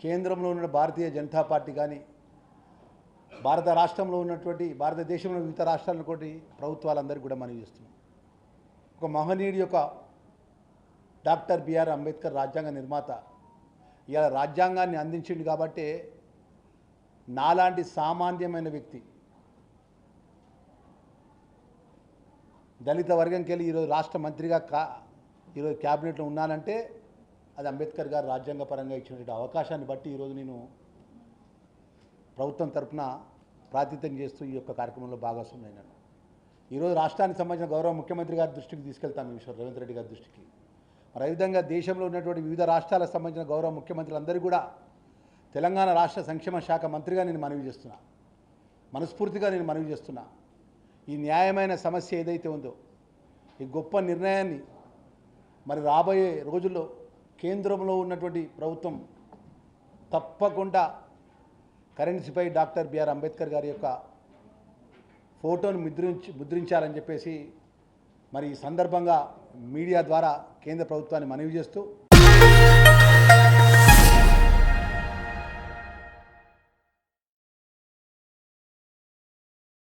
కేంద్రంలో ఉన్న భారతీయ జనతా పార్టీ కానీ భారత రాష్ట్రంలో ఉన్నటువంటి భారతదేశంలో వివిధ రాష్ట్రాలను కోటి ప్రభుత్వాలందరికీ కూడా మనవి చేస్తున్నాం. ఒక మహనీయుడి యొక్క డాక్టర్ బిఆర్ అంబేద్కర్ రాజ్యాంగ నిర్మాత ఇలా రాజ్యాంగాన్ని అందించింది కాబట్టి నాలాంటి సామాన్యమైన వ్యక్తి దళిత వర్గంకి వెళ్ళి ఈరోజు రాష్ట్ర మంత్రిగా ఈరోజు క్యాబినెట్లో ఉన్నానంటే అది అంబేద్కర్ గారు రాజ్యాంగపరంగా ఇచ్చినటువంటి అవకాశాన్ని బట్టి ఈరోజు నేను ప్రభుత్వం తరఫున ప్రాతినిధ్యం చేస్తూ ఈ యొక్క కార్యక్రమంలో భాగస్వామ్యమైనాను. ఈరోజు రాష్ట్రానికి సంబంధించిన గౌరవ ముఖ్యమంత్రి గారి దృష్టికి తీసుకెళ్తాను ఈ విషయం, రేవంత్ రెడ్డి గారి దృష్టికి. మరి అదేవిధంగా దేశంలో ఉన్నటువంటి వివిధ రాష్ట్రాలకు సంబంధించిన గౌరవ ముఖ్యమంత్రులందరూ కూడా తెలంగాణ రాష్ట్ర సంక్షేమ శాఖ మంత్రిగా నేను మనవి చేస్తున్నా, మనస్ఫూర్తిగా నేను మనవి చేస్తున్నా. ఈ న్యాయమైన సమస్య ఏదైతే ఉందో ఈ గొప్ప నిర్ణయాన్ని మరి రాబోయే రోజుల్లో కేంద్రంలో ఉన్నటువంటి ప్రభుత్వం తప్పకుండా కరెన్సీపై డాక్టర్ బిఆర్ అంబేద్కర్ గారి యొక్క ఫోటోను ముద్రించాలని చెప్పేసి మరి ఈ సందర్భంగా మీడియా ద్వారా కేంద్ర ప్రభుత్వాన్ని మనవి చేస్తూ